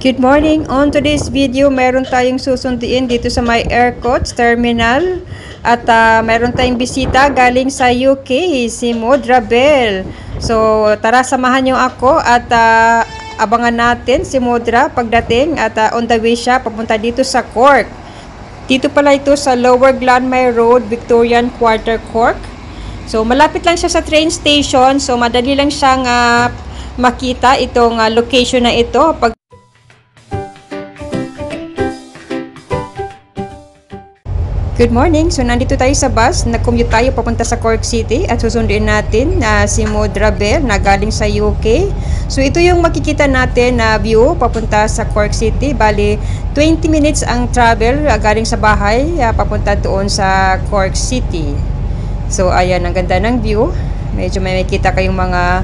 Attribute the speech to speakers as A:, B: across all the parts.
A: Good morning! On today's video, meron tayong susunduin dito sa may Aircoats Terminal. At meron tayong bisita galing sa UK, si Modra Bell. So tara, samahan niyo ako at abangan natin si Modra pagdating at on the way siya papunta dito sa Cork. Dito pala ito sa Lower Glanmire Road, Victorian Quarter, Cork. So malapit lang siya sa train station, so madali lang siyang makita itong location na ito. Good morning! So nandito tayo sa bus, nag-commute tayo papunta sa Cork City at susunduin natin si Modra Bell na galing sa UK. So ito yung makikita natin na view papunta sa Cork City. Bali 20 minutes ang travel galing sa bahay papunta doon sa Cork City. So ayan, ang ganda ng view. Medyo may makita kayong mga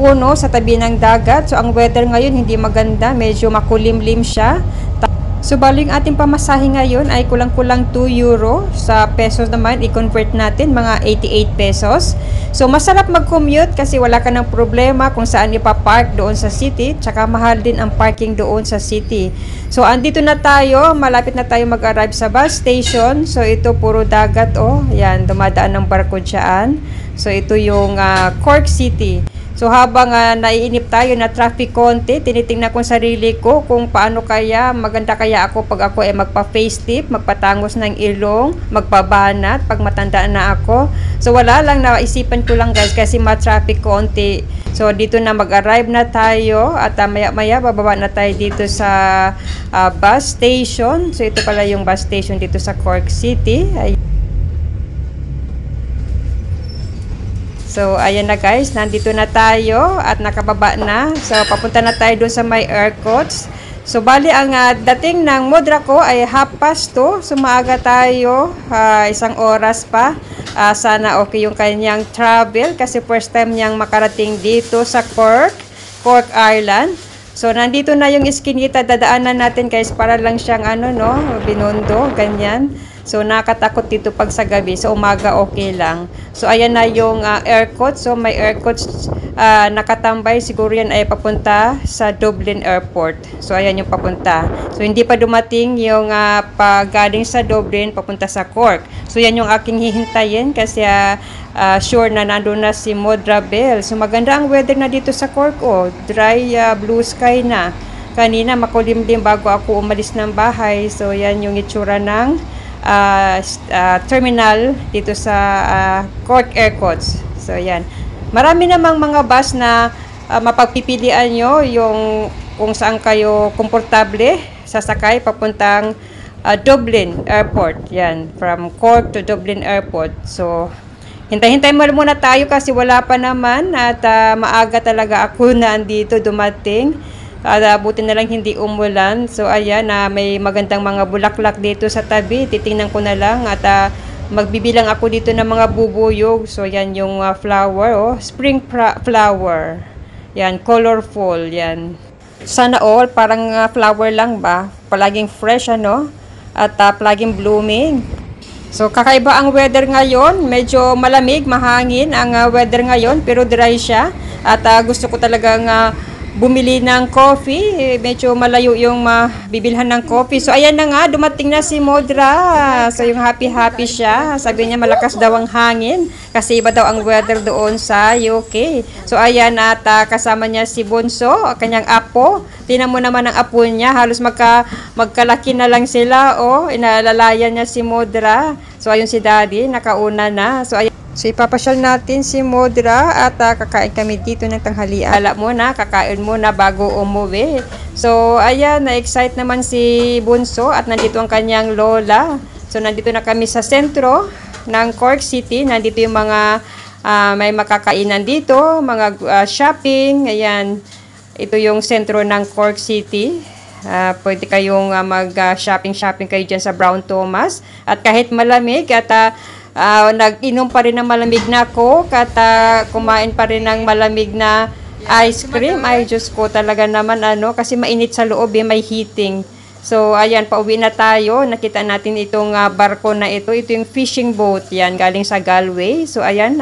A: puno sa tabi ng dagat. So ang weather ngayon hindi maganda, medyo makulimlim siya. So bali yung ating pamasahe ngayon ay kulang-kulang 2 euro. Sa pesos naman, i-convert natin mga 88 pesos. So masarap mag-commute kasi wala ka ng problema kung saan ipapark doon sa city. Tsaka mahal din ang parking doon sa city. So andito na tayo, malapit na tayo mag-arrive sa bus station. So ito puro dagat, oh. Yan, dumadaan ng barko dyan. So ito yung Cork City. So habang naiinip tayo na traffic konti, tinitingnan ko sarili ko kung paano kaya, maganda kaya ako pag ako ay magpa-facelift, magpatangos ng ilong, magpabanat pag matandaan na ako. So wala lang, naisipan ko lang guys kasi ma-traffic konti. So dito na mag-arrive na tayo at maya-maya bababa na tayo dito sa bus station. So ito pala yung bus station dito sa Cork City. So, ayan na guys, nandito na tayo at nakababa na. So, papunta na tayo doon sa may Aircoats. So, bali ang dating ng Modra ko ay 2:30. So, maaga tayo, 1 oras pa. Sana okay yung kanyang travel kasi first time niyang makarating dito sa Cork Island. So, nandito na yung iskinita, dadaanan natin guys para lang siyang Binondo, ganyan. So, nakatakot dito pag sa gabi. So, umaga okay lang. So, ayan na yung Aircoats. So, may Aircoats nakatambay. Siguro yan ay papunta sa Dublin Airport. So, ayan yung papunta. So, hindi pa dumating yung pagaling sa Dublin, papunta sa Cork. So, yan yung aking hihintayin kasi sure na nandun na si Modra Bell. So, maganda ang weather na dito sa Cork. Oh, dry blue sky na. Kanina, makulimlim bago ako umalis ng bahay. So, yan yung itsura ng terminal dito sa Cork Aircoats. So yan, marami namang mga bus na mapagpipilian nyo yung kung saan kayo komportable sasakay papuntang Dublin Airport. Yan, from Cork to Dublin Airport. So hintay-hintay muna tayo kasi wala pa naman at maaga talaga ako na andito dumating. Buti na lang hindi umulan. So ayan, may magandang mga bulaklak dito sa tabi. Titingnan ko na lang at magbibilang ako dito ng mga bubuyog. So yan yung flower, oh, spring flower. Yan, colorful, yan. Sana all parang flower lang ba? Palaging fresh at palaging blooming. So kakaiba ang weather ngayon. Medyo malamig, mahangin ang weather ngayon pero dry siya. At gusto ko talagang bumili ng coffee. Medyo malayo yung bibilhan ng coffee. So, ayan na nga, dumating na si Modra. So, yung happy-happy siya. Sabi niya, malakas daw ang hangin. Kasi iba daw ang weather doon sa UK. So, ayan at kasama niya si Bunso, kanyang apo. Tingnan mo naman ang apo niya. Halos magkalaki na lang sila. Oh, inalalayan niya si Modra. So, ayun si Daddy, nakauna na. So, ayan. So, ipapasyal natin si Modra at kakain kami dito ng tanghalian. Alam mo na, kakain muna bago umuwi. So, ayan, na-excite naman si Bunso at nandito ang kanyang lola. So, nandito na kami sa sentro ng Cork City. Nandito yung mga may makakainan dito, mga shopping. Ayan, ito yung sentro ng Cork City. Pwede kayong mag-shopping kayo dyan sa Brown Thomas. At kahit malamig at nag-inom pa rin ng malamig na Coke at kumain pa rin ng malamig na ice cream. Ay, Diyos ko talaga naman kasi mainit sa loob, may heating. So, ayan, pauwi na tayo. Nakita natin itong barko na ito. Ito yung fishing boat, yan, galing sa Galway. So, ayan,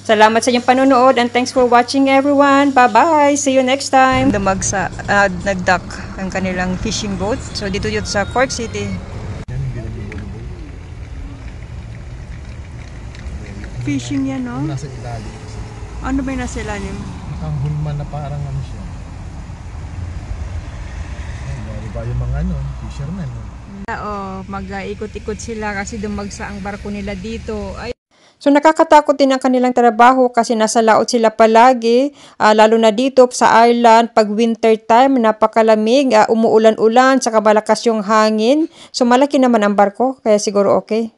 A: Salamat sa inyong panonood and thanks for watching everyone. Bye-bye! See you next time! Nag-dock ang kanilang fishing boat. So dito yun sa Cork City. Fishing yan, no?
B: Nasa ilalim.
A: Ano ba yung nasa ilalim?
B: Ang hulman na parang ano siya. Diba yung mga fishermen.
A: Mag-ikot-ikot sila kasi dumagsa ang barko nila dito. So nakakatakot din ang kanilang trabaho kasi nasa laot sila palagi, lalo na dito sa island pag winter time, napakalamig, umuulan-ulan, saka malakas yung hangin. So malaki naman ang barko, kaya siguro okay.